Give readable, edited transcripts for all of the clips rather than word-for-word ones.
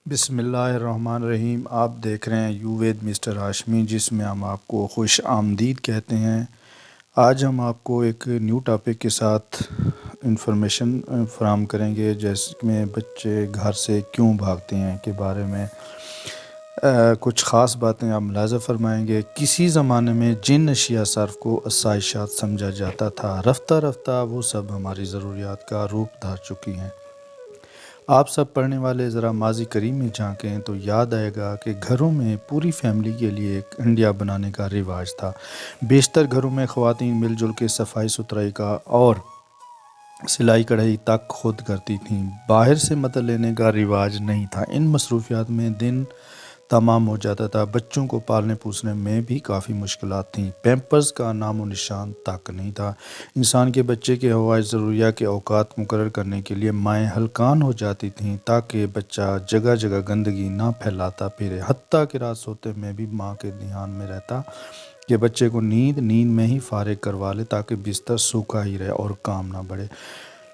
بسم اللہ الرحمن الرحیم۔ آپ دیکھ رہے ہیں وید مسٹر ہاشمی، جس میں ہم آپ کو خوش آمدید کہتے ہیں۔ آج ہم آپ کو ایک نیو ٹاپک کے ساتھ انفارمیشن فراہم کریں گے، جیسے میں بچے گھر سے کیوں بھاگتے ہیں کے بارے میں کچھ خاص باتیں آپ ملاحظہ فرمائیں گے۔ کسی زمانے میں جن اشیاء صرف کو آسائشات سمجھا جاتا تھا، رفتہ رفتہ وہ سب ہماری ضروریات کا روپ دھار چکی ہیں۔ آپ سب پڑھنے والے ذرا ماضی قریب میں جھانکیں تو یاد آئے گا کہ گھروں میں پوری فیملی کے لیے ایک انڈیا بنانے کا رواج تھا۔ بیشتر گھروں میں خواتین مل جل کے صفائی ستھرائی کا اور سلائی کڑھائی تک خود کرتی تھیں۔ باہر سے مدد لینے کا رواج نہیں تھا۔ ان مصروفیات میں دن تمام ہو جاتا تھا۔ بچوں کو پالنے پوسنے میں بھی کافی مشکلات تھیں۔ پیمپرز کا نام و نشان تک نہیں تھا۔ انسان کے بچے کے حوائج ضروریات کے اوقات مقرر کرنے کے لیے مائیں ہلکان ہو جاتی تھیں تاکہ بچہ جگہ جگہ گندگی نہ پھیلاتا پھرے۔ حتیٰ کہ رات سوتے میں بھی ماں کے دھیان میں رہتا کہ بچے کو نیند میں ہی فارغ کروا لے تاکہ بستر سوکھا ہی رہے اور کام نہ بڑھے۔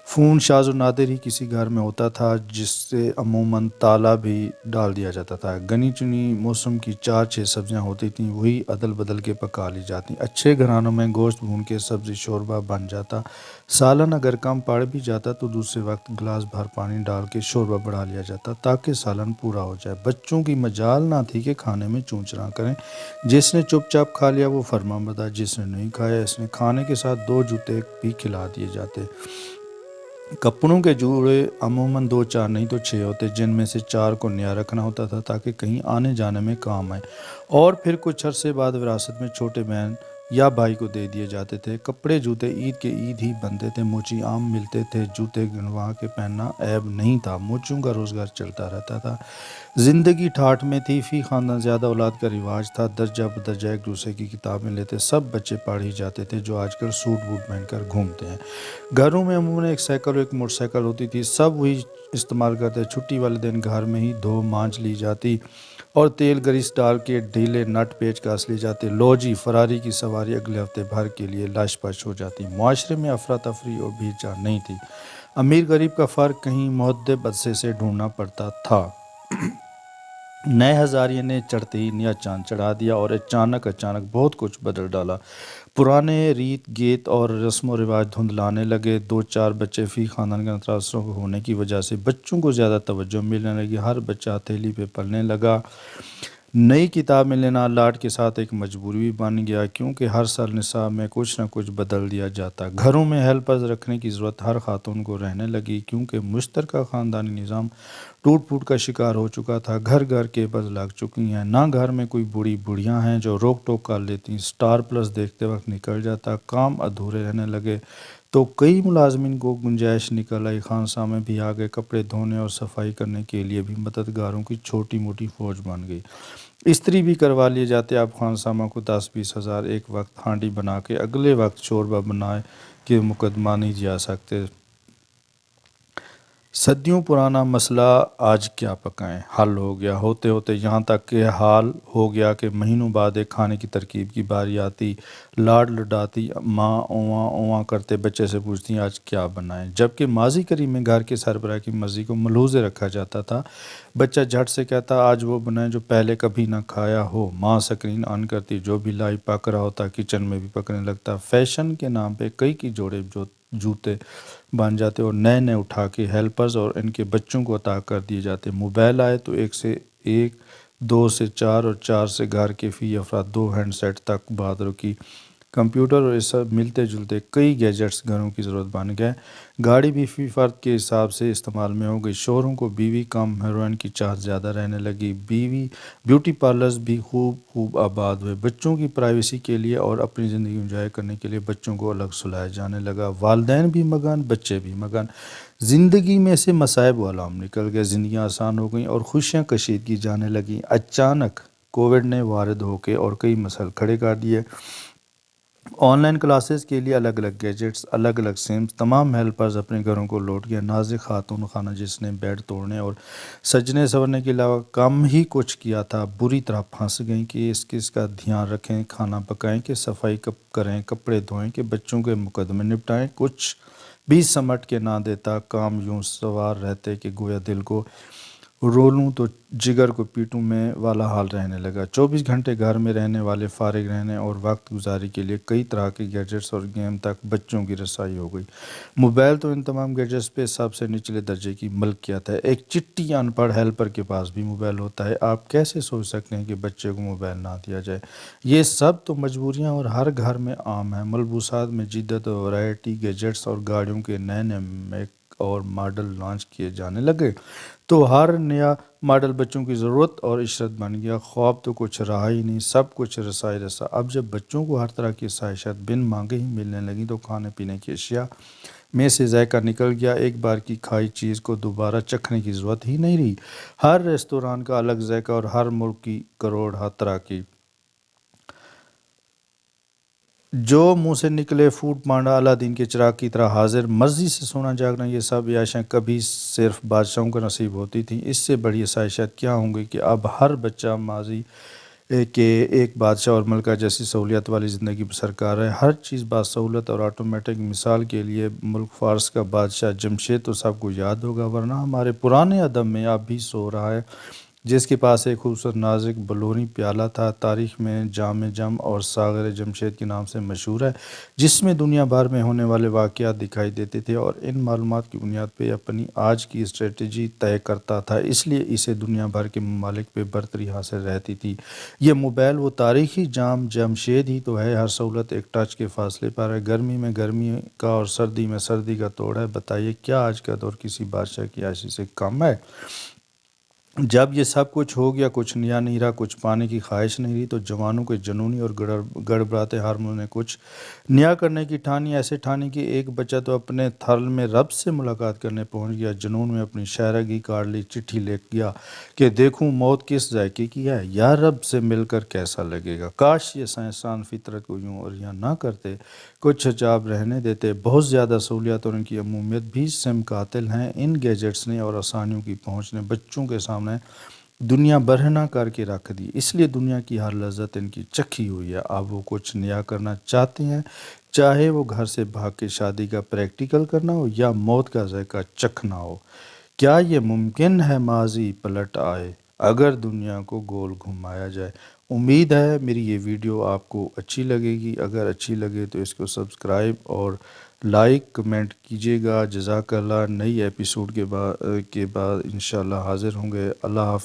فون شاذ و نادر ہی کسی گھر میں ہوتا تھا، جس سے عموماً تالا بھی ڈال دیا جاتا تھا۔ گنی چنی موسم کی 4-6 سبزیاں ہوتی تھیں، وہی عدل بدل کے پکا لی جاتی۔ اچھے گھرانوں میں گوشت بھون کے سبزی شوربہ بن جاتا۔ سالن اگر کم پڑ بھی جاتا تو دوسرے وقت گلاس بھر پانی ڈال کے شوربہ بڑھا لیا جاتا تاکہ سالن پورا ہو جائے۔ بچوں کی مجال نہ تھی کہ کھانے میں چونچ نہ کریں۔ جس نے چپ چاپ کھا لیا وہ فرمانبردار، جس نے نہیں کھایا اس نے کھانے کے ساتھ 2 جوتے بھی کھلا دیے جاتے۔ کپڑوں کے جوڑے عموماً 2-4 نہیں تو 6 ہوتے، جن میں سے 4 کو نیا رکھنا ہوتا تھا تاکہ کہیں آنے جانے میں کام آئے، اور پھر کچھ عرصے بعد وراثت میں چھوٹے بہن یا بھائی کو دے دیے جاتے تھے۔ کپڑے جوتے عید کے عید ہی بنتے تھے، موچی عام ملتے تھے۔ جوتے گنوا کے پہننا عیب نہیں تھا، موچوں کا روزگار چلتا رہتا تھا۔ زندگی ٹھاٹھ میں تھی، فی خاندان زیادہ اولاد کا رواج تھا۔ درجہ بدرجہ ایک دوسرے کی کتابیں لیتے، سب بچے پڑھ ہی جاتے تھے جو آج کل سوٹ بوٹ پہن کر گھومتے ہیں۔ گھروں میں عموماً ایک سائیکل اور ایک موٹر سائیکل ہوتی تھی، سب وہی استعمال کرتے۔ چھٹی والے دن گھر میں ہی دھو مانج لی جاتی اور تیل گریس ڈال کے ڈھیلے نٹ پیچ کاس لی جاتے۔ لو جی فراری کی سواری اگلے ہفتے بھر کے لیے لش پش ہو جاتی۔ معاشرے میں افراتفری اور بھیڑ چال نہیں تھی۔ امیر غریب کا فرق کہیں مہذب عدسے سے ڈھونڈنا پڑتا تھا۔ نئے ہزاریے نے چڑھتے ہی نیا چاند چڑھا دیا اور اچانک بہت کچھ بدل ڈالا۔ پرانے ریت گیت اور رسم و رواج دھندلانے لگے۔ 2-4 بچے فی خاندان کے متاثر ہونے کی وجہ سے بچوں کو زیادہ توجہ ملنے لگی۔ ہر بچہ ہتھیلی پہ پلنے لگا۔ نئی کتاب میں لینا لاٹ کے ساتھ ایک مجبوری بھی بن گیا، کیونکہ ہر سال نصاب میں کچھ نہ کچھ بدل دیا جاتا۔ گھروں میں ہیلپرز رکھنے کی ضرورت ہر خاتون کو رہنے لگی، کیونکہ مشترکہ خاندانی نظام ٹوٹ پھوٹ کا شکار ہو چکا تھا۔ گھر گھر کیبلز لگ چکی ہیں، نہ گھر میں کوئی بوڑھیاں ہیں جو روک ٹوک کر لیتی۔ سٹار پلس دیکھتے وقت نکل جاتا، کام ادھورے رہنے لگے تو کئی ملازمین کو گنجائش نکل آئی۔ خانسامے بھی آ گئے، کپڑے دھونے اور صفائی کرنے کے لیے بھی مددگاروں کی چھوٹی موٹی فوج بن گئی۔ استری بھی کروا لیے جاتے۔ اب خانسامہ کو 10-20 ہزار ایک وقت ہانڈی بنا کے اگلے وقت شوربہ بنائے کہ مقدمہ نہیں جا سکتے۔ صدیوں پرانا مسئلہ آج کیا پکائیں حل ہو گیا، ہوتے ہوتے یہاں تک کہ حال ہو گیا کہ مہینوں بعد ایک کھانے کی ترکیب کی باری آتی۔ لاڈ لڈاتی ماں اواں اواں کرتے بچے سے پوچھتی آج کیا بنائیں، جبکہ ماضی قریب میں گھر کے سربراہ کی مرضی کو ملحوظ رکھا جاتا تھا۔ بچہ جھٹ سے کہتا آج وہ بنائیں جو پہلے کبھی نہ کھایا ہو۔ ماں سکرین آن کرتی، جو بھی لائی پک رہا ہوتا کچن میں بھی پکنے لگتا۔ فیشن کے نام پہ کئی کی جوڑے جوتے بن جاتے اور نئے اٹھا کے ہیلپرز اور ان کے بچوں کو عطا کر دیے جاتے۔ موبائل آئے تو 1 سے 1، 2 سے 4 اور 4 سے گھر کے فی افراد 2 ہینڈ سیٹ تک بات رکی۔ کمپیوٹر اور اس سب ملتے جلتے کئی گیجٹس گھروں کی ضرورت بن گئے۔ گاڑی بھی فی فرد کے حساب سے استعمال میں ہو گئی۔ شوہروں کو بیوی کم ہیروئن کی چاہت زیادہ رہنے لگی۔ بیوٹی پارلرز بھی خوب آباد ہوئے۔ بچوں کی پرائیویسی کے لیے اور اپنی زندگی انجوائے کرنے کے لیے بچوں کو الگ سلایا جانے لگا۔ والدین بھی مگن، بچے بھی مگن۔ زندگی میں سے مصائب و آلام نکل گئے، زندگیاں آسان ہو گئیں اور خوشیاں کشیدگی جانے لگیں۔ اچانک کووڈ نے وارد ہو کے اور کئی مسائل کھڑے کر دیے۔ آن لائن کلاسز کے لیے الگ الگ گیجٹس، الگ الگ سمز، تمام ہیلپرز اپنے گھروں کو لوٹ گئے۔ نازک خاتون خانہ جس نے بیڈ توڑنے اور سجنے سنورنے کے علاوہ کم ہی کچھ کیا تھا، بری طرح پھنس گئیں کہ کس کا دھیان رکھیں، کھانا پکائیں کہ صفائی کریں، کپڑے دھوئیں کہ بچوں کے مقدمے نپٹائیں۔ کچھ بھی سمٹ کے نہ دیتا، کام یوں سوار رہتے کہ گویا دل کو رو لوں تو جگر کو پیٹوں میں والا حال رہنے لگا۔ 24 گھنٹے گھر میں رہنے والے فارغ رہنے اور وقت گزاری کے لیے کئی طرح کے گیجٹس اور گیم تک بچوں کی رسائی ہو گئی۔ موبائل تو ان تمام گیجٹس پہ سب سے نچلے درجے کی ملکیت ہے۔ ایک چٹی ان پڑھ ہیلپر کے پاس بھی موبائل ہوتا ہے۔ آپ کیسے سوچ سکتے ہیں کہ بچے کو موبائل نہ دیا جائے؟ یہ سب تو مجبوریاں اور ہر گھر میں عام ہیں۔ ملبوسات میں جدت اور ورائٹی، گیجٹس اور گاڑیوں کے نئے نئے میک اور ماڈل لانچ کیے جانے لگے تو ہر نیا ماڈل بچوں کی ضرورت اور عشرت بن گیا۔ خواب تو کچھ رہا ہی نہیں، سب کچھ رسائی رسا۔ اب جب بچوں کو ہر طرح کی خواہشات بن مانگے ہی ملنے لگیں تو کھانے پینے کی اشیاء میں سے ذائقہ نکل گیا۔ ایک بار کی کھائی چیز کو دوبارہ چکھنے کی ضرورت ہی نہیں رہی۔ ہر ریستوران کا الگ ذائقہ اور ہر ملک کی کروڑ ہر طرح کی جو منہ سے نکلے فوڈ پانڈا الادین کے چراغ کی طرح حاضر، مرضی سے سونا جاگنا، یہ سب عیاشیاں کبھی صرف بادشاہوں کو نصیب ہوتی تھیں۔ اس سے بڑی عیاشیات کیا ہوں گی کہ اب ہر بچہ ماضی کے ایک بادشاہ اور ملکہ جیسی سہولیات والی زندگی بسر کر رہا ہے۔ ہر چیز باسہولت اور آٹومیٹک۔ مثال کے لیے ملک فارس کا بادشاہ جمشید تو سب کو یاد ہوگا، ورنہ ہمارے پرانے ادب میں اب بھی سو رہا ہے، جس کے پاس ایک خوبصورت نازک بلوریں پیالہ تھا۔ تاریخ میں جام جم اور ساغر جمشید کے نام سے مشہور ہے، جس میں دنیا بھر میں ہونے والے واقعات دکھائی دیتے تھے اور ان معلومات کی بنیاد پہ اپنی آج کی اسٹریٹجی طے کرتا تھا۔ اس لیے اسے دنیا بھر کے ممالک پہ برتری حاصل رہتی تھی۔ یہ موبائل وہ تاریخی جام جمشید ہی تو ہے۔ ہر سہولت ایک ٹچ کے فاصلے پر ہے۔ گرمی میں گرمی کا اور سردی میں سردی کا توڑ ہے۔ بتائیے کیا آج کا دور کسی بادشاہ کی عیاشی سے کم ہے؟ جب یہ سب کچھ ہو گیا، کچھ نیا نہیں رہا، کچھ پانے کی خواہش نہیں رہی، تو جوانوں کے جنونی اور گڑبڑاتے ہارمون نے کچھ نیا کرنے کی ٹھانی۔ ایسے ٹھانی کہ ایک بچہ تو اپنے تھرل میں رب سے ملاقات کرنے پہنچ گیا، جنون میں اپنی شاعرگی کاٹ لی، چٹھی لکھ گیا کہ دیکھوں موت کس ذائقے کی ہے، یا رب سے مل کر کیسا لگے گا۔ کاش یہ سائنسدان فطرت کو یوں عریاں نہ کرتے، کچھ حجاب رہنے دیتے۔ بہت زیادہ سہولیات اور ان کی عمومیت بھی سم قاتل ہیں۔ ان گیجٹس نے اور آسانیوں کی پہنچ نے بچوں کے سامنے دنیا برہنہ کر کے رکھ دی، اس لیے دنیا کی ہر لذت ان کی چکھی ہوئی ہے۔ اب وہ کچھ نیا کرنا چاہتے ہیں، چاہے وہ گھر سے بھاگ کے شادی کا پریکٹیکل کرنا ہو یا موت کا ذائقہ چکھنا ہو۔ کیا یہ ممکن ہے ماضی پلٹ آئے اگر دنیا کو گول گھمایا جائے؟ امید ہے میری یہ ویڈیو آپ کو اچھی لگے گی۔ اگر اچھی لگے تو اس کو سبسکرائب اور لائک کمنٹ کیجیے گا۔ جزاک اللہ۔ نئی ایپیسوڈ کے بعد انشاءاللہ حاضر ہوں گے۔ اللہ حافظ۔